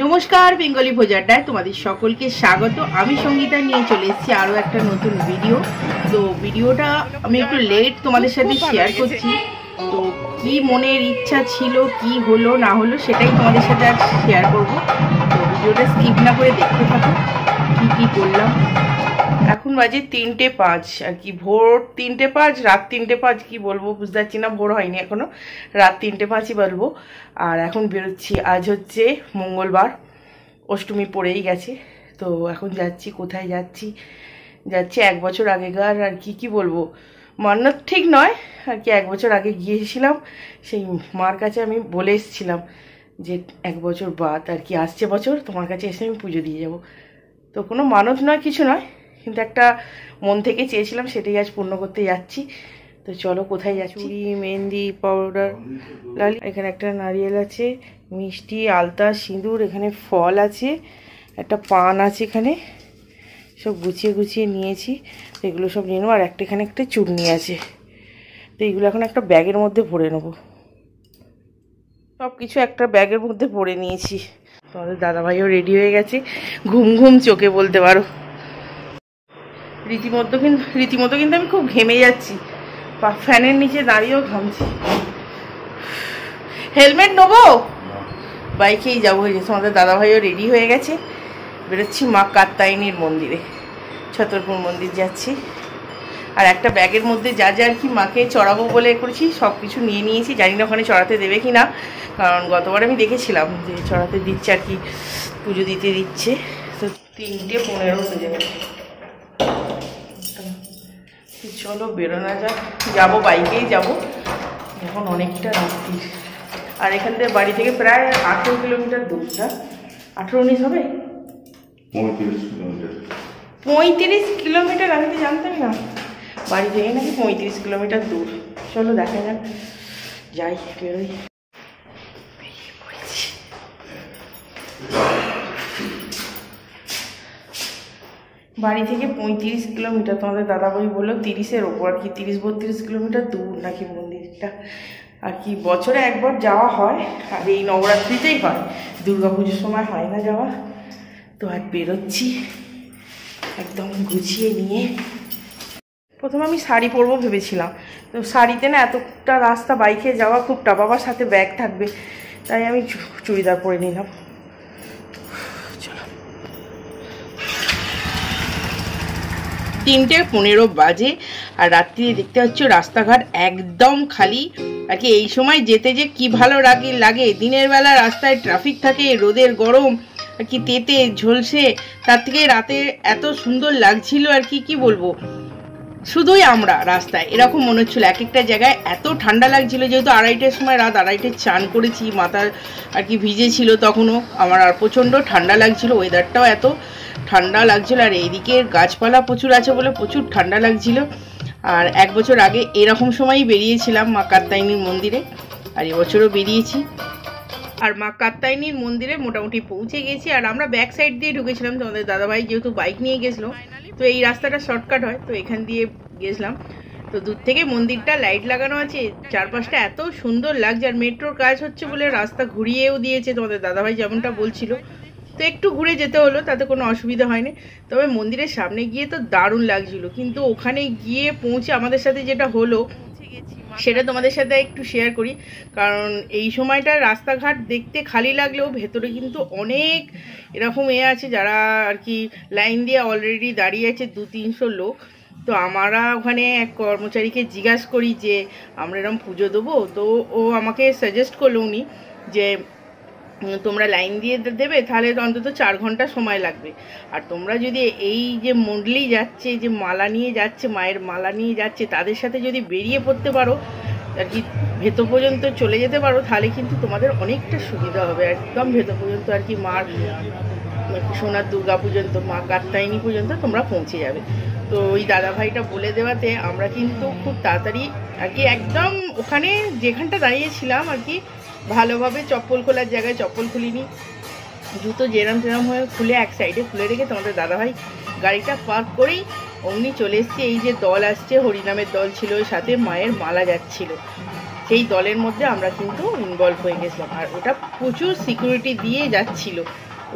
নমস্কার, বেঙ্গলি ভোজাটায় তোমাদের সকলকে স্বাগত। আমি সঙ্গীতা নিয়ে চলে এসেছি আরও একটা নতুন ভিডিও। তো ভিডিওটা আমি একটু লেট তোমাদের সাথে শেয়ার করছি। তো কি মনের ইচ্ছা ছিল, কি হলো না হলো সেটাই তোমাদের সাথে আজ শেয়ার করবো। তো ভিডিওটা স্কিপ না করে দেখতে থাকো কি করলাম। এখন বাজে 3:05 আর কি, ভোর 3:05, রাত 3:05, কি বলবো বুঝতে পারছি না, ভোর হয়নি এখনো, রাত 3:05ই বলবো। আর এখন বেরোচ্ছি, আজ হচ্ছে মঙ্গলবার, অষ্টমী পড়েই গেছে। তো এখন যাচ্ছি, কোথায় যাচ্ছি 1 বছর আগেকার আর কি বলবো, মান্নত ঠিক নয় আর কি, 1 বছর আগে গিয়েছিলাম, সেই মার কাছে আমি বলে এসেছিলাম যে 1 বছর বাদ আর কি আসছে বছর তোমার কাছে এসে আমি পুজো দিয়ে যাব। তো কোনো মানত নয়, কিছু নয়, কিন্তু একটা মন থেকে চেয়েছিলাম, সেটাই আজ পূর্ণ করতে যাচ্ছি। তো চলো কোথায় যাচ্ছি। চুড়ি, মেহেন্দি, পাউডার, লাল, এখানে একটা নারিয়েল আছে, মিষ্টি, আলতা, সিঁদুর, এখানে ফল আছে, একটা পান আছে, এখানে সব গুছিয়ে নিয়েছি। তো এগুলো সব নিয়ে নেবো। আর এখানে একটা চূর্ণি আছে। তো এইগুলো এখন একটা ব্যাগের মধ্যে ভরে নেবো। সব কিছু একটা ব্যাগের মধ্যে ভরে নিয়েছি। তোমাদের দাদাভাইও রেডি হয়ে গেছে, ঘুম চোখে বলতে পারো। রীতিমতো কিন্তু আমি খুব ঘেমে যাচ্ছি, ফ্যানের নিচে দাঁড়িয়েও ঘামছি। হেলমেট নেবো, বাইকেই যাবো। এই যে তোমাদের দাদাভাইও রেডি হয়ে গেছে, বেরোচ্ছি মা কাত্যায়নীর মন্দিরে, ছতরপুর মন্দির যাচ্ছি। আর একটা ব্যাগের মধ্যে যা আর কি মাকে চড়াবো বলে করেছি সব কিছু নিয়ে নিয়েছি। জানি না ওখানে চড়াতে দেবে কি না, কারণ গতবার আমি দেখেছিলাম যে চড়াতে দিচ্ছে আর কি, পুজো দিতে দিচ্ছে। তো 3:15 হয়ে যাবে। চলো বেরোনা যাক, যাবো বাইকেই যাবো, এখন অনেকটা রাত্রি। আর এখান থেকে বাড়ি থেকে প্রায় 18 কিলোমিটার দূরটা, 18-19 হবে, 35 কিলোমিটার। আমি তো জানতাম না, বাড়ি থেকে নাকি 35 কিলোমিটার দূর। চলো দেখা যাক, যাই, বেরোই। বাড়ি থেকে 35 কিলোমিটার, তোমাদের দাদাভাই বললো 30-এর ওপর আর কি, 30-32 কিলোমিটার দূর নাকি মন্দিরটা আর কি। বছরে একবার যাওয়া হয়, আর এই নবরাত্রিতেই হয়, দুর্গাপুজোর সময় হয় না যাওয়া। তো আর বেরোচ্ছি একদম গুছিয়ে নিয়ে। প্রথমে আমি শাড়ি পরবো ভেবেছিলাম, তো শাড়িতে না এতটা রাস্তা বাইকে যাওয়া খুব টাফ, আবার সাথে ব্যাগ থাকবে, তাই আমি চুড়িদার পরে নিলাম। 3:15 বাজে, আর রাত্রি দেখতে পাচ্ছ রাস্তাঘাট একদম খালি আর কি। এই সময় যেতে যে কি ভালো লাগে, দিনের বেলা রাস্তায় ট্রাফিক থাকে, রোদের গরম আর কি, তেতে ঝলসে, তার থেকে রাতে এত সুন্দর লাগছিল আর কি বলবো। শুধুই আমরা রাস্তায় এরকম মনে হচ্ছিল, এক একটা জায়গায় এত ঠান্ডা লাগছিল, যেহেতু 2:30-এর সময়, রাত 2:30-টায় চান করেছি, মাথা আর কি ভিজে ছিল তখনও আমার, আর প্রচণ্ড ঠান্ডা লাগছিল, ওয়েদারটাও এত ঠান্ডা লাগছিল। আর এইদিকে গাছপালা প্রচুর আছে বলে প্রচুর ঠান্ডা লাগছিল। আর 1 বছর আগে এরকম সময়ই বেরিয়েছিলাম মা কাত্যায়নীর মন্দিরে, আর এবছরও বেরিয়েছি। আর মা কাত্যায়নীর মন্দিরে মোটামুটি পৌঁছে গেছি। আর আমরা ব্যাক সাইড দিয়ে ঢুকেছিলাম, তোমাদের দাদাভাই যেহেতু বাইক নিয়ে গেছিলো, তো এই রাস্তাটা শর্টকাট হয়, তো এখান দিয়ে গেছিলাম। তো দূর থেকে মন্দিরটা লাইট লাগানো আছে, চারপাশটা এত সুন্দর লাগছে। আর মেট্রোর কাজ হচ্ছে বলে রাস্তা ঘুরিয়েও দিয়েছে, তোমাদের দাদাভাই যেমনটা বলছিল। তো একটু ঘুরে যেতে হলো, তাতে কোনো অসুবিধা হয়নি। তবে মন্দিরের সামনে গিয়ে তো দারুণ লাগছিল, কিন্তু ওখানে গিয়ে পৌঁছে আমাদের সাথে যেটা হলো সেটা তোমাদের সাথে একটু শেয়ার করি। কারণ এই সময়টা রাস্তাঘাট দেখতে খালি লাগলেও ভেতরে কিন্তু অনেক এরকম আছে যারা আর কি লাইন দিয়ে অলরেডি দাঁড়িয়ে আছে, 200-300 লোক। তো আমরা ওখানে এক কর্মচারীকে জিজ্ঞাসা করি যে আমরা এরকম পুজো দেবো, তো ও আমাকে সাজেস্ট করলো উনি যে তোমরা লাইন দিয়ে দেবে তাহলে অন্তত 4 ঘন্টা সময় লাগবে। আর তোমরা যদি এই যে মন্ডলী যাচ্ছে, যে মালা নিয়ে যাচ্ছে, মায়ের মালা নিয়ে যাচ্ছে, তাদের সাথে যদি বেরিয়ে পড়তে পারো আর কি, ভেতর পর্যন্ত চলে যেতে পারো, তাহলে কিন্তু তোমাদের অনেকটা সুবিধা হবে। একদম ভেতর পর্যন্ত আর কি, মার সোনার দুর্গা পর্যন্ত, মা কাত্যায়নী পর্যন্ত তোমরা পৌঁছে যাবে। তো ওই দাদাভাইটা বলে দেওয়াতে আমরা কিন্তু খুব তাড়াতাড়ি আর কি একদম ওখানে যেখানটা দাঁড়িয়েছিলাম আর কি, ভালোভাবে চপ্পল খোলার জায়গায় চপ্পল খুলিনি, জুতো যেরম হয়ে খুলে এক সাইডে খুলে রেখে তোমাদের দাদাভাই গাড়িটা পার্ক করেই অমনি চলে এসছে। এই যে দল আসছে, হরিনামের দল ছিল, সাথে মায়ের মালা যাচ্ছিল, সেই দলের মধ্যে আমরা কিন্তু ইনভলভ হয়ে গেছিলাম। আর ওটা প্রচুর সিকিউরিটি দিয়ে যাচ্ছিল,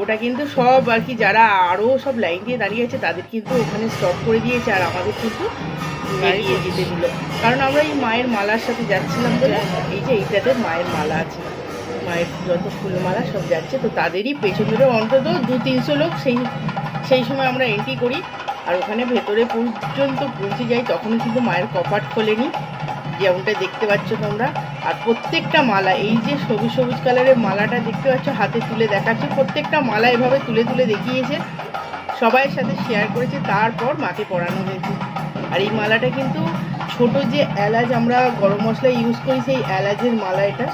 ওটা কিন্তু সব আর কি যারা আরও সব লাইন দিয়ে দাঁড়িয়ে আছে তাদের কিন্তু ওখানে স্টপ করে দিয়েছে, আর আমাদের কিন্তু এগিয়ে যেতে দিল, কারণ আমরা এই মায়ের মালার সাথে যাচ্ছিলাম বলে। এই যে এইটাতে মায়ের মালা আছে, মায়ের যত ফুলমালা সব যাচ্ছে, তো তাদেরই পেছন ধরে অন্তত 200-300 লোক সেই সময় আমরা এন্ট্রি করি। আর ওখানে ভেতরে পর্যন্ত পৌঁছে যাই, তখনও কিন্তু মায়ের কপাট খোলেনি, যেমনটা দেখতে পাচ্ছ তোমরা। আর প্রত্যেকটা মালা, এই যে সবুজ সবুজ কালারের মালাটা দেখতে পাচ্ছ হাতে তুলে দেখাচ্ছে, প্রত্যেকটা মালা এভাবে তুলে তুলে দেখিয়েছে, সবাইয়ের সাথে শেয়ার করেছে, তারপর মাকে পরানো হয়েছে। আর এই মালাটা কিন্তু ছোট যে এলাচ আমরা গরম মশলা ইউজ করি, সেই এলাচের মালা এটা।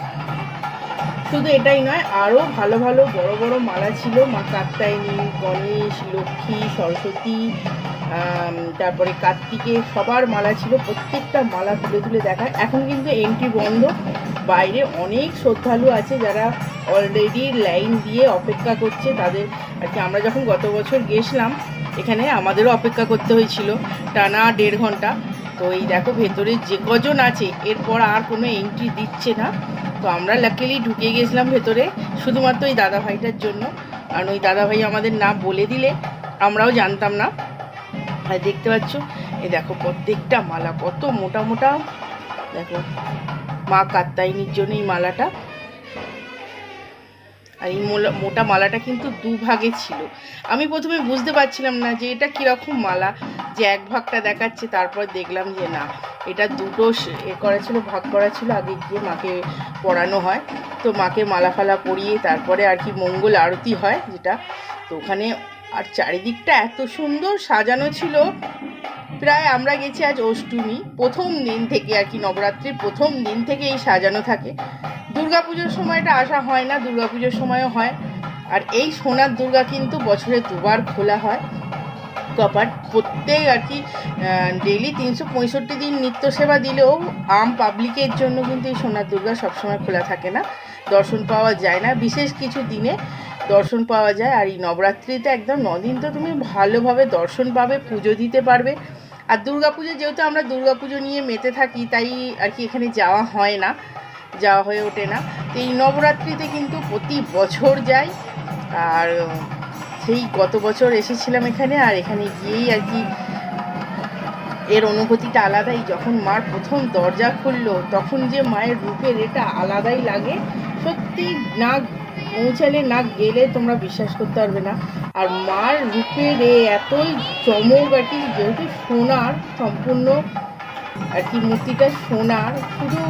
শুধু এটাই নয়, আরও ভালো ভালো বড় বড় মালা ছিল, মা কাত্যায়নী, গণেশ, লক্ষ্মী, সরস্বতী, তারপরে কার্তিকের সবার মালা ছিল, প্রত্যেকটা মালা তুলে তুলে দেখায়। এখন কিন্তু এন্ট্রি বন্ধ, বাইরে অনেক শ্রদ্ধালু আছে যারা অলরেডি লাইন দিয়ে অপেক্ষা করছে তাদের আর কি। আমরা যখন গত বছর গেছিলাম এখানে আমাদেরও অপেক্ষা করতে হয়েছিল টানা 1.5 ঘন্টা। তো এই দেখো ভেতরে যে কজন আছে, এরপর আর কোনো এন্ট্রি দিচ্ছে না। তো আমরা লাকিলি ঢুকে গেছিলাম ভেতরে শুধুমাত্র ওই দাদাভাইটার জন্য, কারণ ওই দাদাভাই আমাদের না বলে দিলে আমরাও জানতাম না। আর দেখতে পাচ্ছ এই দেখো প্রত্যেকটা মালা কত মোটা মোটা, দেখো মা কাত্যায়নীর জন্য এই মালাটা। আর এই মোটা মালাটা কিন্তু 2 ভাগে ছিল। আমি প্রথমে বুঝতে পারছিলাম না যে এটা কীরকম মালা, যে 1 ভাগটা দেখাচ্ছে, তারপর দেখলাম যে না, এটা দুটো করা ছিল, ভাগ করা ছিল। আগে গিয়ে মাকে পরানো হয়, তো মাকে মালা ফালা পরিয়ে তারপরে আর কি মঙ্গল আরতি হয় যেটা। তো ওখানে আর চারিদিকটা এত সুন্দর সাজানো ছিল, প্রায় আমরা গেছি আজ অষ্টমী, প্রথম দিন থেকে আর কি, নবরাত্রির প্রথম দিন থেকে এই সাজানো থাকে। দুর্গাপুজোর সময়টা আসা হয় না, দুর্গাপুজোর সময়ও হয়। আর এই সোনার দুর্গা কিন্তু বছরে 2 বার খোলা হয় কপাট, প্রত্যেক আর কি ডেইলি 365 দিন নিত্য সেবা দিলেও আম পাবলিকের জন্য কিন্তু এই সোনার দুর্গা সবসময় খোলা থাকে না, দর্শন পাওয়া যায় না, বিশেষ কিছু দিনে দর্শন পাওয়া যায়। আর এই নবরাত্রিতে একদম 9 দিন তো তুমি ভালোভাবে দর্শন পাবে, পুজো দিতে পারবে। আর দুর্গাপুজো যেহেতু আমরা দুর্গাপুজো নিয়ে মেতে থাকি, তাই আর কি এখানে যাওয়া হয় না, যাওয়া হয়ে ওঠে না। তো এই নবরাত্রিতে কিন্তু প্রতি বছর যাই। আর সেই গত বছর এসেছিলাম এখানে, আর এখানে গিয়েই আর কি এর অনুভূতিটা আলাদাই। যখন মার প্রথম দরজা খুললো তখন যে মায়ের রূপের এটা আলাদাই লাগে, সত্যি না পৌঁছালে না গেলে তোমরা বিশ্বাস করতে পারবে না। আর মার রূপের এতই চমক আর কি, যেহেতু সোনার সম্পূর্ণ আর কি মূর্তিটা সোনার, শুধু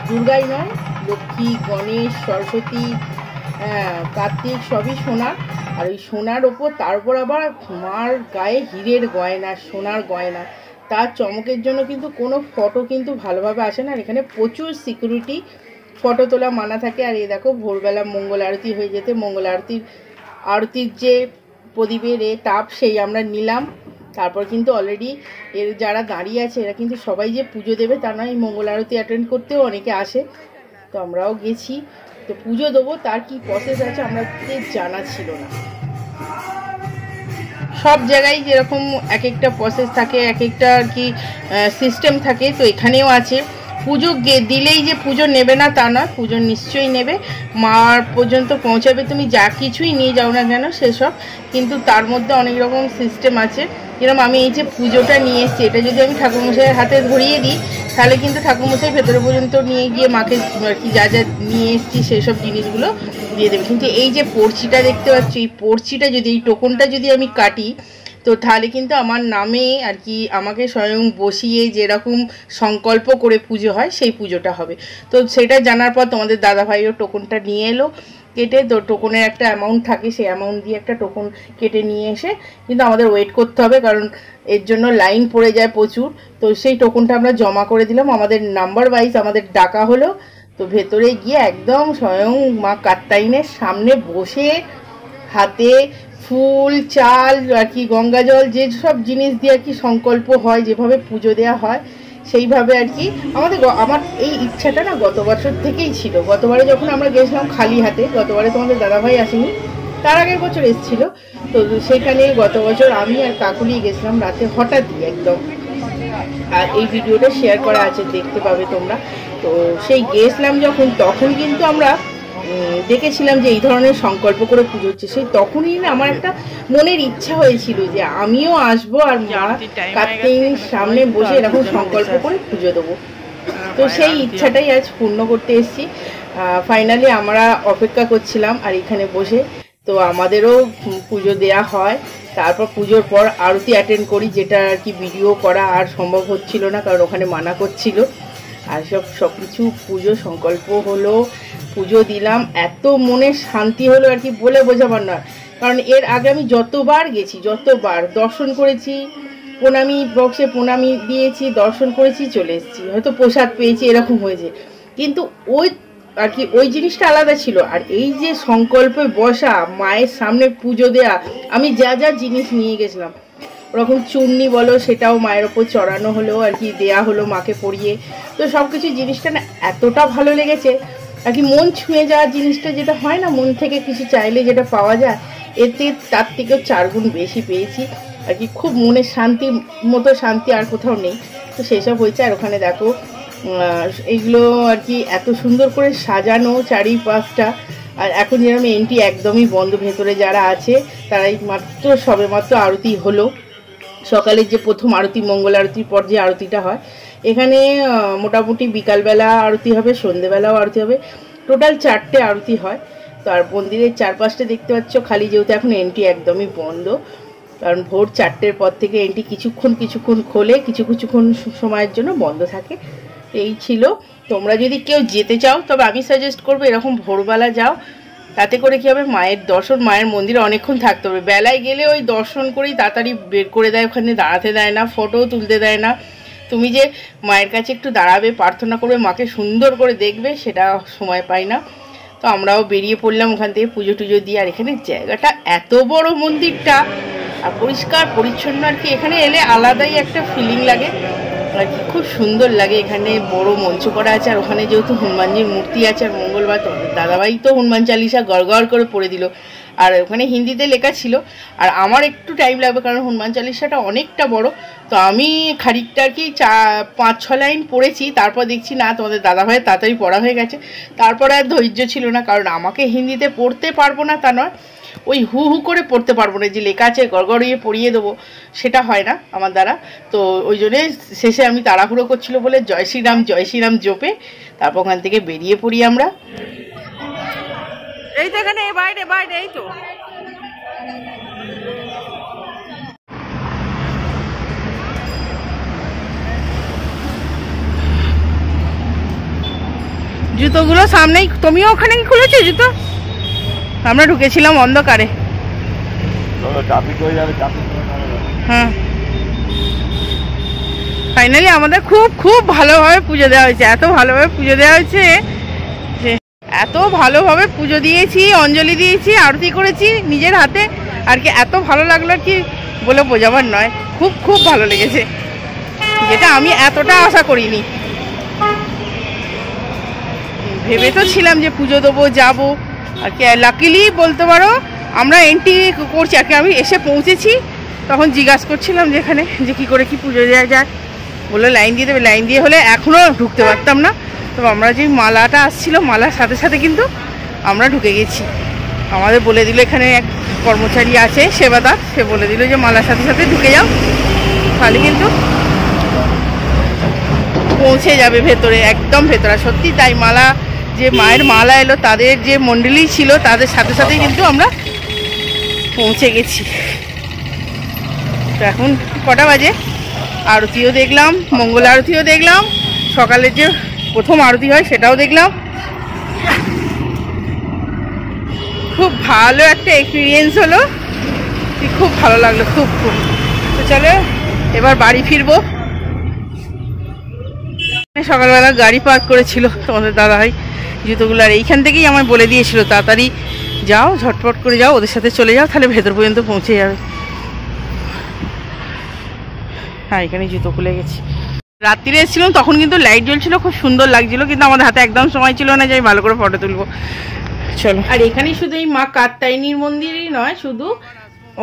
দুর্গাই নয়, লক্ষ্মী, গণেশ, সরস্বতী, কার্তিক সবই সোনার। আর ওই সোনার ওপর তারপর আবার মার গায়ে হীরের গয়না, সোনার গয়না, তার চমকের জন্য কিন্তু কোনো ফটো কিন্তু ভালোভাবে আসে না। আর এখানে প্রচুর সিকিউরিটি, ফটো তোলা মানা থাকে। আর এই দেখো ভোরবেলা মঙ্গল আরতি হয়ে যেতে, মঙ্গল আরতির যে প্রদীপের তাপ সেই আমরা নিলাম। তারপর কিন্তু অলরেডি এর যারা দাঁড়িয়ে আছে এরা কিন্তু সবাই যে পুজো দেবে তা নয়, এই মঙ্গল আরতি অ্যাটেন্ড করতেও অনেকে আসে। তো আমরাও গেছি, তো পুজো দেবো, তার কি প্রসেস আছে আমাদের জানা ছিল না। সব জায়গায় যেরকম এক একটা প্রসেস থাকে, এক একটা আর কি সিস্টেম থাকে, তো এখানেও আছে। পুজো দিলেই যে পুজো নেবে না তা নয়, পুজো নিশ্চয়ই নেবে, মার পর্যন্ত পৌঁছাবে, তুমি যা কিছুই নিয়ে যাও না কেন সেসব, কিন্তু তার মধ্যে অনেক রকম সিস্টেম আছে। যেরকম আমি এই যে পুজোটা নিয়ে এসেছি, এটা যদি আমি ঠাকুরমশাইয়ের হাতে ধরিয়ে দিই তাহলে কিন্তু ঠাকুরমশাই ভেতরে পর্যন্ত নিয়ে গিয়ে মাকে আর কি যা যা নিয়ে এসেছি সেসব জিনিসগুলো দিয়ে দেবে। কিন্তু এই যে পর্চিটা দেখতে পাচ্ছ, এই পর্চিটা যদি, এই টোকনটা যদি আমি কাটি, তো তাহলে কিন্তু আমার নামে আর কি আমাকে স্বয়ং বসিয়ে যেরকম সংকল্প করে পুজো হয় সেই পুজোটা হবে। তো সেটা জানার পর তোমাদের দাদাভাইও টোকনটা নিয়ে এলো কেটে, তো টোকনের একটা অ্যামাউন্ট থাকে, সেই অ্যামাউন্ট দিয়ে একটা টোকন কেটে নিয়ে এসে কিন্তু আমাদের ওয়েট করতে হবে, কারণ এর জন্য লাইন পড়ে যায় প্রচুর। তো সেই টোকনটা আমরা জমা করে দিলাম, আমাদের নাম্বার ওয়াইজ আমাদের ডাকা হলো। তো ভেতরে গিয়ে একদম স্বয়ং মা কাত্যায়নের সামনে বসে হাতে ফুল, চাল আর কি গঙ্গা জল, যেসব জিনিস দিয়ে আর কি সংকল্প হয়, যেভাবে পুজো দেওয়া হয় সেইভাবে আর কি আমার এই ইচ্ছাটা না গত বছর থেকেই ছিল। গতবারে যখন আমরা গেছিলাম খালি হাতে, গতবারে তোমাদের দাদাভাই আসেনি, তার আগের বছর এসেছিল, তো সেখানে গত বছর আমি আর কাকুলি গেছিলাম রাতে, হঠাৎই একদম আর এই ভিডিওটা শেয়ার করা আছে, দেখতে পাবে তোমরা। তো সেই গেছিলাম যখন, তখন কিন্তু আমরা দেখেছিলাম যে এই ধরনের সংকল্প করে পুজো হচ্ছে। সেই তখনই না আমার একটা মনের ইচ্ছা হয়েছিল যে আমিও আসবো আর মা কার্তিকের সামনে বসে এরকম সংকল্প করে পুজো দেবো। তো সেই ইচ্ছাটাই আজ পূর্ণ করতে এসেছি। ফাইনালি আমরা অপেক্ষা করছিলাম আর এখানে বসে, তো আমাদেরও পুজো দেয়া হয়। তারপর পুজোর পর আরতি অ্যাটেন্ড করি, যেটা আর কি ভিডিও করা আর সম্ভব হচ্ছিল না, কারণ ওখানে মানা করছিল। আর সব কিছু পুজো সংকল্প হলো, পুজো দিলাম, এত মনে শান্তি হলো আর কি বলে বোঝাবার না। কারণ এর আগে আমি যতবার গেছি, যতবার দর্শন করেছি, প্রণামী বক্সে প্রণামী দিয়েছি, দর্শন করেছি, চলে এসেছি, হয়তো প্রসাদ পেয়েছি, এরকম হয়েছে। কিন্তু ওই আর কি ওই জিনিসটা আলাদা ছিল। আর এই যে সংকল্পে বসা, মায়ের সামনে পুজো দেয়া, আমি যা যা জিনিস নিয়ে গেছিলাম, ওরকম চূর্ণি বলো, সেটাও মায়ের ওপর চড়ানো হলো আর কি, দেয়া হলো মাকে পরিয়ে। তো সব কিছু জিনিসটা না এতটা ভালো লেগেছে আর কি, মন ছুঁয়ে যাওয়ার জিনিসটা যেটা হয় না, মন থেকে কিছু চাইলে যেটা পাওয়া যায়, এতে তার থেকেও 4 গুণ বেশি পেয়েছি আর কি। খুব মনের শান্তি মতো শান্তি আর কোথাও নেই। তো সেসব হয়েছে। আর ওখানে দেখো এইগুলো আর কি এত সুন্দর করে সাজানো চারিপাশটা। আর এখন যেরকম এন্ট্রি একদমই বন্ধ, ভেতরে যারা আছে তারাই মাত্র সবেমাত্র আরতি হলো। সকালের যে প্রথম আরতি, মঙ্গল আরতির পর যে আরতিটা হয়, এখানে মোটামুটি বিকালবেলা আরতি হবে, সন্ধেবেলাও আরতি হবে, টোটাল 4টে আরতি হয়। তো আর মন্দিরের চারপাশটা দেখতে পাচ্ছ খালি, যেহেতু এখন এন্ট্রি একদমই বন্ধ। কারণ ভোর 4টের পর থেকে এন্ট্রি কিছুক্ষণ খোলে, কিছুক্ষণ সময়ের জন্য বন্ধ থাকে। এই ছিল। তোমরা যদি কেউ যেতে চাও, তবে আমি সাজেস্ট করবো এরকম ভোরবেলা যাও। তাতে করে কী হবে, মায়ের দর্শন, মায়ের মন্দিরে অনেকক্ষণ থাকতে হবে। বেলায় গেলে ওই দর্শন করেই তাড়াতাড়ি বের করে দেয়, ওখানে দাঁড়াতে দেয় না, ফটোও তুলতে দেয় না। তুমি যে মায়ের কাছে একটু দাঁড়াবে, প্রার্থনা করবে, মাকে সুন্দর করে দেখবে, সেটা সময় পাই না। তো আমরাও বেরিয়ে পড়লাম ওখান থেকে পুজো টুজো দিয়ে। আর এখানে জায়গাটা এত বড়, মন্দিরটা আর পরিষ্কার পরিচ্ছন্ন আর কি, এখানে এলে আলাদাই একটা ফিলিং লাগে আর কি, খুব সুন্দর লাগে। এখানে বড় মঞ্চ করা আছে, আর ওখানে যেহেতু হনুমানজির মূর্তি আছে, আর মঙ্গলবার তো দাদাভাই তো হনুমান চালিসা গড় করে পড়ে দিল, আর ওখানে হিন্দিতে লেখা ছিল। আর আমার একটু টাইম লাগবে, কারণ হনুমান চালিসাটা অনেকটা বড়। তো আমি খানিকটা আর কি 5-6 লাইন পড়েছি, তারপর দেখছি না তোমাদের দাদাভাই তাড়াতাড়ি পড়া হয়ে গেছে। তারপরে আর ধৈর্য ছিল না, কারণ আমাকে হিন্দিতে পড়তে পারবো না তা নয়, ওই হু করে পড়তে পারবো না, যে লেখা আছে গড়গড়িয়ে পড়িয়ে দেবো, সেটা হয় না আমার দ্বারা। তো ওই জন্যে শেষে আমি তাড়াহুড়ো করছিল বলে জয় শ্রীরাম জপে তারপর ওখান থেকে বেরিয়ে পড়ি আমরা। এই তো এখানে বাইরে এই তো জুতোগুলো সামনেই। তুমিও ওখানে কি খুলেছো জুতো? আমরা ঢুকেছিলাম অন্ধকারে। হ্যাঁ, ফাইনালি আমাদের খুব ভালোভাবে পুজো দেওয়া হয়েছে। এত ভালোভাবে পুজো দেওয়া হয়েছে যে এত ভালোভাবে পুজো দিয়েছি, অঞ্জলি দিয়েছি, আরতি করেছি নিজের হাতে আর কি। এত ভালো লাগলো আর কি বলে বোঝাবার নয়, খুব ভালো লেগেছে, যেটা আমি এতটা আশা করিনি। ভেবে তো ছিলাম যে পুজো দেবো, যাবো আর কি। লাকিলি বলতে পারো আমরা এন্ট্রি করছি আর কি, আমি এসে পৌঁছেছি, তখন জিজ্ঞাসা করছিলাম যে এখানে যে কী করে কি পুজো দেওয়া যায়, বললো লাইন দিয়ে দেবে। লাইন দিয়ে হলে এখনও ঢুকতে পারতাম না। তো আমরা যে মালাটা আসছিল, মালার সাথে কিন্তু আমরা ঢুকে গেছি। আমাদের বলে দিল, এখানে এক কর্মচারী আছে সেবাদার, সে বলে দিল যে মালার সাথে ঢুকে যাও, তাহলে কিন্তু পৌঁছে যাবে ভেতরে, একদম ভেতরে। সত্যি তাই, মালা যে মায়ের মালা এলো, তাদের যে মণ্ডলী ছিল তাদের সাথেই কিন্তু আমরা পৌঁছে গেছি। তো এখন কটা বাজে? আরতিও দেখলাম, মঙ্গল আরতিও দেখলাম, সকালের যে প্রথম আরতি হয় সেটাও দেখলাম। খুব ভালো একটা এক্সপিরিয়েন্স হলো, খুব ভালো লাগলো, খুব। তো চলো এবার বাড়ি ফিরবো। সকালবেলা গাড়ি পার্ক করেছিল তোমাদের দাদাভাই জুতোগুলো, আর এইখান থেকেই আমায় বলে দিয়েছিল তাড়াতাড়ি যাও, ঝটপট করে যাও, ওদের সাথে চলে যাও, তাহলে ভেতর পর্যন্ত পৌঁছে যাবে। হ্যাঁ, এখানে জুতো খুলে গেছি। রাত্রিরে এসেছিলাম তখন কিন্তু লাইট জ্বলছিল, খুব সুন্দর লাগছিল, কিন্তু আমাদের হাতে একদম সময় ছিল না যে আমি ভালো করে ফটো তুলবো। চলো। আর এখানে শুধু এই মা কাত্যায়নীর মন্দিরই নয়, শুধু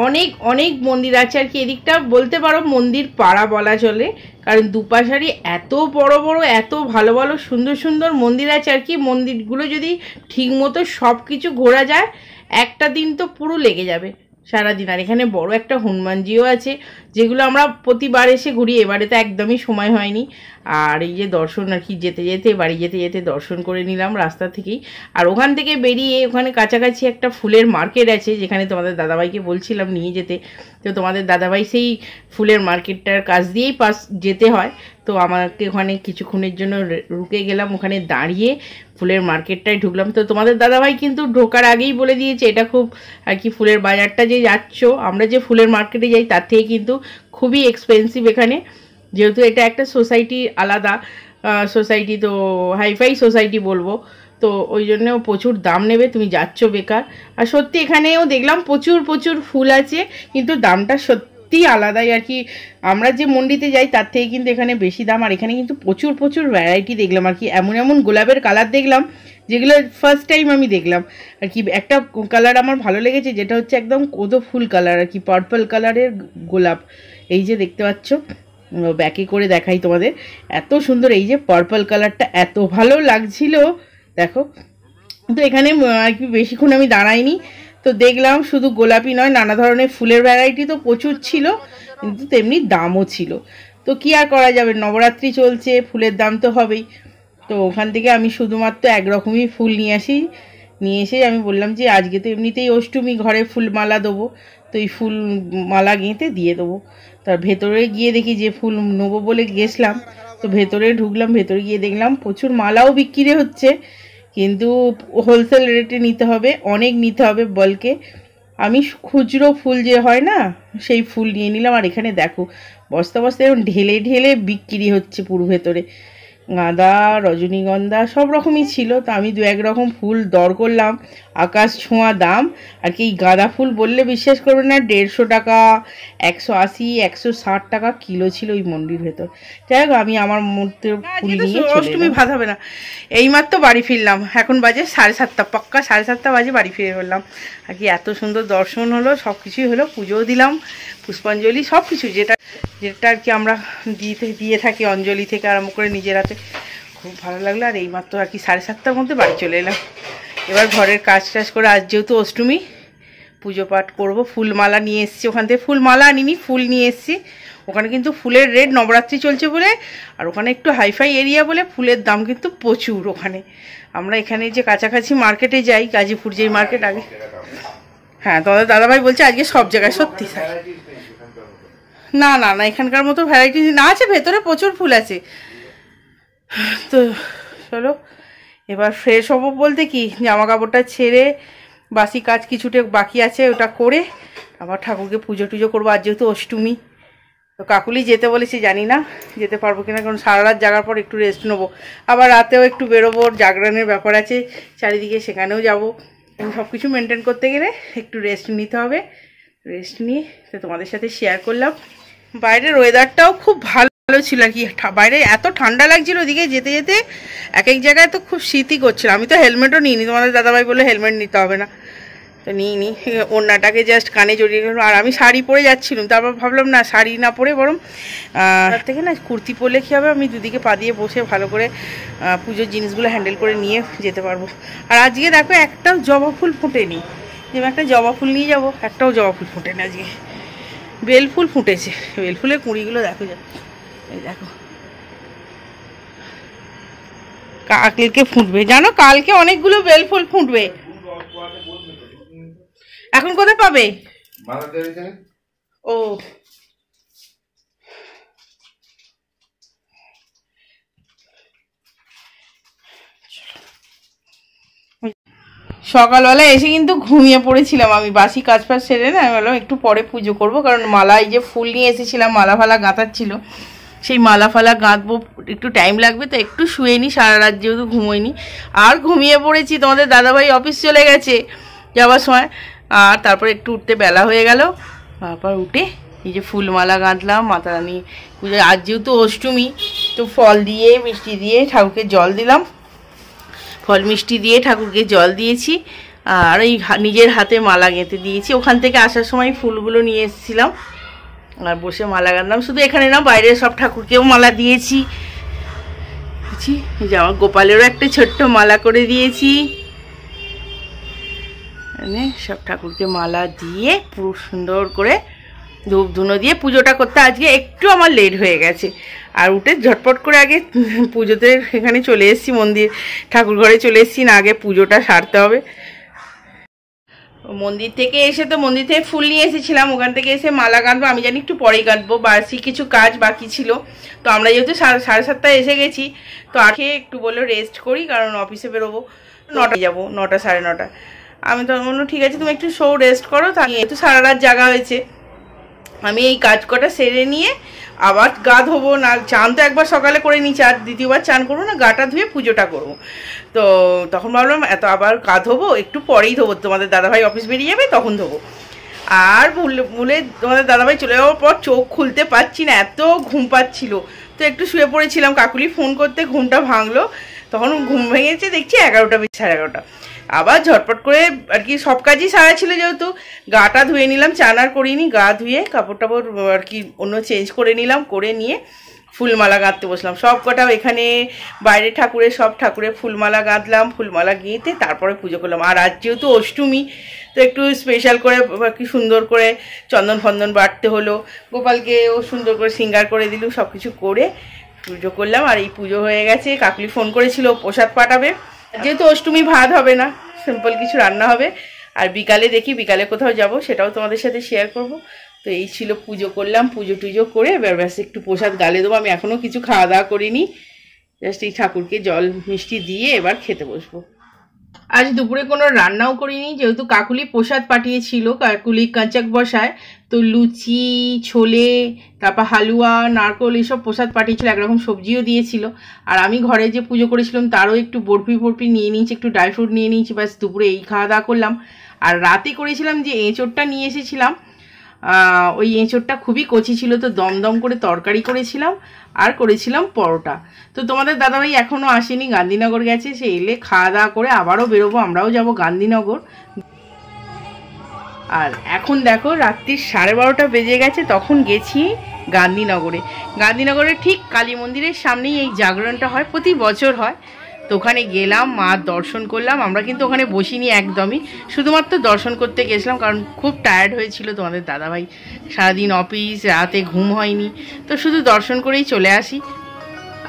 অনেক অনেক মন্দির আছে আর কি, এদিকটা বলতে পারো মন্দির পাড়া বলা চলে, কারণ দুপাশারই এত বড় বড় এত ভালো ভালো সুন্দর সুন্দর মন্দির আছে আর কি। মন্দিরগুলো যদি ঠিক মতো সব কিছু ঘোরা যায় একটা দিন তো পুরো লেগে যাবে সারাদিন। আর এখানে বড় একটা হনুমানজিও আছে, যেগুলো আমরা প্রতিবার এসে ঘুরি, এবারে তো একদমই সময় হয়নি। আর এই যে দর্শন আর কি, যেতে যেতে বাড়ি যেতে যেতে দর্শন করে নিলাম রাস্তা থেকেই। আর ওখান থেকে বেরিয়ে ওখানে কাছাকাছি একটা ফুলের মার্কেট আছে, যেখানে তোমাদের দাদাভাইকে বলছিলাম নিয়ে যেতে। তো তোমাদের দাদাভাই সেই ফুলের মার্কেটটার কাছ দিয়েই পাস যেতে হয়, তো আমাকে ওখানে কিছুক্ষণের জন্য রুকে গেলাম, ওখানে দাঁড়িয়ে ফুলের মার্কেটটায় ঢুকলাম। তো তোমাদের দাদাভাই কিন্তু ঢোকার আগেই বলে দিয়েছে এটা খুব আর কি, ফুলের বাজারটা যে যাচ্ছ আমরা যে ফুলের মার্কেটে যাই তার থেকে কিন্তু খুবই এক্সপেন্সিভ এখানে, যেহেতু এটা একটা সোসাইটি আলাদা সোসাইটি, তো হাইফাই সোসাইটি বলবো, তো ওই জন্য প্রচুর দাম নেবে, তুমি যাচ্ছ বেকার। আর সত্যি এখানেও দেখলাম প্রচুর প্রচুর ফুল আছে, কিন্তু দামটা সত্যি আলাদাই আর কি, আমরা যে মন্ডিতে যাই তার থেকে কিন্তু এখানে বেশি দাম। আর এখানে কিন্তু প্রচুর প্রচুর ভ্যারাইটি দেখলাম আর কি, এমন এমন গোলাপের কালার দেখলাম যেগুলো ফার্স্ট টাইম আমি দেখলাম আর কি। একটা কালার আমার ভালো লেগেছে, যেটা হচ্ছে একদম কোদো ফুল কালার আর কি, পার্পল কালারের গোলাপ। এই যে দেখতে পাচ্ছ, ব্যাকে করে দেখাই তোমাদের, এত সুন্দর এই যে পার্পল কালারটা এত ভালো লাগছিল দেখো। তো এখানে আর কি বেশিক্ষণ আমি দাঁড়াইনি, তো দেখলাম শুধু গোলাপি নয় নানা ধরনের ফুলের ভ্যারাইটি তো প্রচুর ছিল, কিন্তু তেমনি দামও ছিল। তো কি আর করা যাবে, নবরাত্রি চলছে, ফুলের দাম তো হবেই। তো ওখান থেকে আমি শুধুমাত্র একরকমই ফুল নিয়ে এসে আমি বললাম যে আজকে তো এমনিতেই অষ্টমী, ঘরে ফুল মালা দেবো, তো এই ফুল মালা গেঁথে দিয়ে দেবো। তার ভেতরে গিয়ে দেখি যে ফুল নেবো বলে গেছিলাম, তো ভেতরে ঢুকলাম, ভেতরে গিয়ে দেখলাম প্রচুর মালাও বিক্রি হচ্ছে, কিন্তু হোলসেল রেটে নিতে হবে, অনেক নিতে হবে বলকে। আমি খুচরো ফুল যে হয় না সেই ফুল নিয়ে নিলাম। আর এখানে দেখো বস্তা বস্তা এরকম ঢেলে ঢেলে বিক্রি হচ্ছে পুরো ভেতরে, গাঁদা রজনীগন্ধা সব রকমই ছিল। তো আমি দু এক রকম ফুল দর করলাম, আকাশ ছোঁয়া দাম আর কি। গাঁদা ফুল বললে বিশ্বাস করবে না, 150 টাকা, 180, 160 টাকা কিলো ছিল ওই মন্ডির ভেতর। যাই হোক আমি আমার মধ্যে ফুল নিয়ে অষ্টমী ভাত হবে না, এইমাত্র বাড়ি ফিরলাম, এখন বাজে 7:30, পাক্কা 7:30 বাজে বাড়ি ফিরে বললাম আর কি। এত সুন্দর দর্শন হলো, সব কিছুই হলো, পুজোও দিলাম, পুষ্পাঞ্জলি সব কিছু যেটা যেটা আর কি আমরা দিয়ে থাকি অঞ্জলি থেকে আরম্ভ করে নিজের হাতে, খুব ভালো লাগলো। আর এইমাত্র আর কি 7:30টার মধ্যে বাড়ি চলে এলাম। এবার ঘরের কাজ টাজ করে, আজ যেহেতু অষ্টমী পুজো পাঠ করব। ফুলমালা নিয়ে এসেছি, ওখান থেকে ফুলমালা আনিনি, ফুল নিয়ে এসেছি। ওখানে কিন্তু ফুলের রেট, নবরাত্রি চলছে বলে, আর ওখানে একটু হাইফাই এরিয়া বলে ফুলের দাম কিন্তু প্রচুর ওখানে। আমরা এখানে যে কাছাকাছি মার্কেটে যাই, গাজীপুর যেই মার্কেট আগে, হ্যাঁ তোমাদের দাদাভাই বলছে আজকে সব জায়গায়, সত্যি স্যার না না না এখানকার মতো ভ্যারাইটি না আছে, ভেতরে প্রচুর ফুল আছে। তো চলো এবার ফ্রেশ হবো বলতে কি, জামা কাপড়টা ছেড়ে বাসি কাজ কিছুটা বাকি আছে ওটা করে আবার ঠাকুরকে পুজো টুজো করবো। আর যেহেতু অষ্টমী, তো কাকুলি যেতে বলেছি, জানি না যেতে পারবো কিনা, কারণ সারা রাত জাগার পর একটু রেস্ট নেবো, আবার রাতেও একটু বেরোবো, জাগরণের ব্যাপার আছে চারিদিকে, সেখানেও যাবো। সব কিছু মেনটেন করতে গেলে একটু রেস্ট নিতে হবে, রেস্ট নিয়ে তো তোমাদের সাথে শেয়ার করলাম। বাইরের ওয়েদারটাও খুব ভালো ছিল আর কি, বাইরে এত ঠান্ডা লাগছিল, ওদিকে যেতে যেতে এক এক জায়গায় তো খুব শীতই করছিল। আমি তো হেলমেটও নিইনি, তোমাদের দাদাভাই বলে হেলমেট নিতে হবে না, তো নিইনি, ওড়নাটাকে জাস্ট কানে জড়িয়ে গেল। আর আমি শাড়ি পরে যাচ্ছিলাম, তারপর ভাবলাম না শাড়ি না পরে বরং তার থেকে না কুর্তি পরলে কী হবে, আমি দুদিকে পা দিয়ে বসে ভালো করে পুজোর জিনিসগুলো হ্যান্ডেল করে নিয়ে যেতে পারবো। আর আজকে দেখো একটাও জবা ফুল ফোটেনি, যে একটা জবা ফুল নিয়ে যাবো, একটাও জবা ফুল ফোটেনি আজকে, বেল ফুল ফুটেছে, বেল ফুলের কুঁড়িগুলো দেখো যা, এই দেখো কালকে ফুটবে, জানো কালকে অনেকগুলো বেল ফুল ফুটবে। এখন কোথায় পাবে? ও সকালবেলা এসে কিন্তু ঘুমিয়ে পড়েছিলাম আমি, বাসি কাজ ফাজ সেরে না, আমি বললাম একটু পরে পুজো করবো, কারণ মালা এই যে ফুল নিয়ে এসেছিলাম মালা ফালা গাঁথার ছিল, সেই মালা ফালা গাঁথবো, একটু টাইম লাগবে, তো একটু শুয়ে নি, সারা রাত যেহেতু ঘুমোইনি, আর ঘুমিয়ে পড়েছি। তোমাদের দাদাভাই অফিস চলে গেছে যাওয়ার সময়, আর তারপর একটু উঠতে বেলা হয়ে গেল, তারপর উঠে এই যে ফুলমালা গাঁথলাম, মাতা রানী পুজো, আজ যেহেতু অষ্টমী, তো ফল দিয়ে মিষ্টি দিয়ে ঠাকুরকে জল দিলাম, ফল মিষ্টি দিয়ে ঠাকুরকে জল দিয়েছি। আর এই নিজের হাতে মালা গেঁথে দিয়েছি। ওখান থেকে আসার সময় ফুলগুলো নিয়ে এসেছিলাম আর বসে মালা গাঁথলাম। শুধু এখানে না, বাইরে সব ঠাকুরকেও মালা দিয়েছি। এই যে আমার গোপালেরও একটা ছোট্ট মালা করে দিয়েছি। সব ঠাকুরকে মালা দিয়ে পুরো সুন্দর করে ধূপ ধুনো দিয়ে পুজোটা করতে আজকে একটু আমার লেট হয়ে গেছে। আর উঠে ঝটপট করে আগে পুজোতে এখানে চলে এসেছি, মন্দির ঠাকুর ঘরে চলে এসেছি, না আগে পুজোটা সারতে হবে। মন্দির থেকে এসে তো মন্দির থেকে ফুল নিয়ে এসেছিলাম, ওখান থেকে এসে মালা গাঁথবো। আমি জানি একটু পরেই গাঁথবো, বাড়তি কিছু কাজ বাকি ছিল। তো আমরা যেহেতু 7:30টায় এসে গেছি, তো আগে একটু বললো রেস্ট করি, কারণ অফিসে বেরোবো 9টায় যাবো, 9টা 9:30। আমি তো বললাম ঠিক আছে, তুমি একটু রেস্ট করো। তা একটু সারা রাত জাগা হয়েছে। আমি এই কাজ কটা সেরে নিয়ে আবার গা ধোবো। না, চান তো একবার সকালে করে নিচ্ছি, আর দ্বিতীয়বার চান করবো না, গাটা ধুয়ে পুজোটা করবো। তো তখন ভাবলাম এত আবার গা ধোবো, একটু পরেই ধোবো, তোমাদের দাদাভাই অফিস বেরিয়ে যাবে তখন ধোবো। আর ভুলে তোমাদের দাদাভাই চলে যাওয়ার পর চোখ খুলতে পারছি না, এত ঘুম পাচ্ছিল। তো একটু শুয়ে পড়েছিলাম, কাকুলি ফোন করতে ঘুমটা ভাঙলো। তখন ঘুম ভেঙেছে দেখছি 11টা 11:30। আবার ঝটপট করে আর কি সব কাজই সারা ছিল, যেহেতু গাটা ধুয়ে নিলাম, চান আর করিনি। গা ধুয়ে কাপড় টাপড় আর কি অন্য চেঞ্জ করে নিলাম, করে নিয়ে ফুলমালা গাঁথতে বসলাম। সব কটা এখানে বাইরে ঠাকুরের সব ঠাকুরের ফুলমালা গাঁথলাম, ফুলমালা গেঁথে তারপরে পুজো করলাম। আর আজ যেহেতু অষ্টমী, তো একটু স্পেশাল করে কি সুন্দর করে চন্দন ফন্দন বাটতে হলো, গোপালকেও সুন্দর করে সিঙ্গার করে দিলু, সব কিছু করে পুজো করলাম। আর এই পুজো হয়ে গেছে। কাকলি ফোন করেছিল প্রসাদ পাঠাবে, যেহেতু অষ্টমী ভাত হবে না, সিম্পল কিছু রান্না হবে। আর বিকালে দেখি, বিকালে কোথাও যাব, সেটাও তোমাদের সাথে শেয়ার করব। তো এই ছিল, পুজো করলাম, পুজো টুজো করে এবার ব্যাস একটু প্রসাদ গালে দেবো। আমি এখনও কিছু খাওয়া দাওয়া করিনি, জাস্ট এই ঠাকুরকে জল মিষ্টি দিয়ে এবার খেতে বসবো। আজ দুপুরে কোনো রান্নাও করিনি, যেহেতু কাকুলি প্রসাদ পাঠিয়েছিল, কাকুলি কাঁচাক বসায়। তো লুচি, ছোলে, তারপর হালুয়া, নারকোল এইসব প্রসাদ পাঠিয়েছিল, একরকম সবজিও দিয়েছিল। আর আমি ঘরে যে পুজো করেছিলাম তারও একটু বরফি নিয়ে নিয়েছি, একটু ড্রাই ফ্রুট নিয়ে নিয়েছি। ব্যাস দুপুরে এই খাওয়া দাওয়া করলাম। আর রাতে করেছিলাম যে এঁচোড়টা নিয়ে এসেছিলাম, ওই এঁচোড়টা খুবই কচি ছিল, তো দমদম করে তরকারি করেছিলাম আর করেছিলাম পরোটা। তো তোমাদের দাদাভাই এখনও আসেনি, গান্ধীনগর গেছে। সে এলে খাওয়া দাওয়া করে আবারও বেরোবো, আমরাও যাব গান্ধীনগর। আর এখন দেখো রাত্রির 12:30 বেজে গেছে, তখন গেছি গান্ধীনগরে। গান্ধীনগরে ঠিক কালী মন্দিরের সামনেই এই জাগরণটা হয়, প্রতি বছর হয়। তো ওখানে গেলাম, মার দর্শন করলাম। আমরা কিন্তু ওখানে বসিনি একদমই, শুধুমাত্র দর্শন করতে গেছিলাম, কারণ খুব টায়ার্ড হয়েছিল তোমাদের দাদাভাই, সারাদিন অফিস, রাতে ঘুম হয়নি। তো শুধু দর্শন করেই চলে আসি।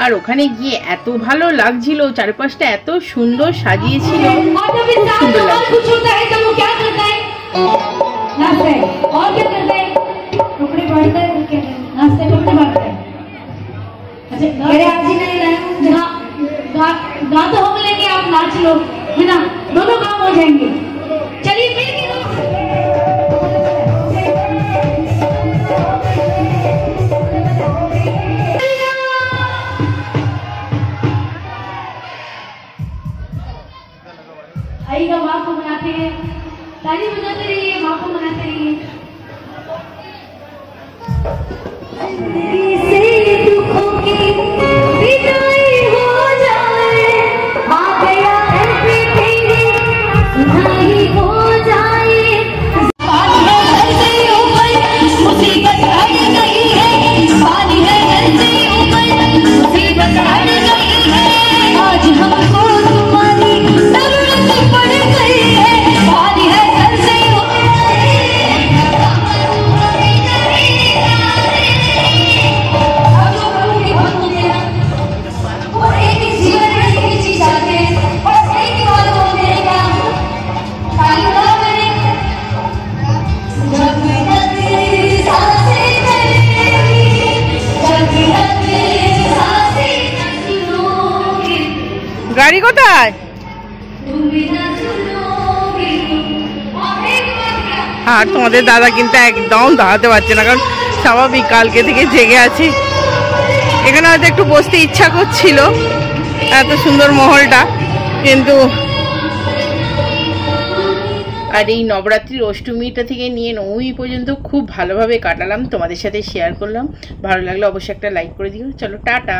আর ওখানে গিয়ে এত ভালো লাগছিল, চারপাশটা এত সুন্দর সাজিয়েছিল, খুব সুন্দর লাগছিল। गा तो हम लेंगे, आप नाच लो, है ना, दोनों काम हो जाएंगे। चलिए मिलके आइएगा, माँ को मनाते हैं, ताली बजाते रहिए, माँ को मनाते रहिए। दुखों की विदाई हो जाए, आ गया है तेरे सुनाई हो जाए। पानी है घर से ऊपर, मुसीबत हट गई है, पानी है घर से ऊपर, मुसीबत हट गई है। आज हमको तुम्हारी जरूरत पड़ गई है, पानी है घर से ऊपर। গাড়ি কোথায়? আর তোমাদের দাদা কিন্তু একদম দাঁড়াতে পারছে না, কারণ স্বাভাবিক কালকে থেকে জেগে আছে। এখানে হয়তো একটু বসতে ইচ্ছা করছিল, এত সুন্দর মহলটা, কিন্তু আর এই নবরাত্রির অষ্টমীটা থেকে নিয়ে নবমী পর্যন্ত খুব ভালোভাবে কাটালাম, তোমাদের সাথে শেয়ার করলাম। ভালো লাগলে অবশ্যই একটা লাইক করে দিও। চলো টাটা।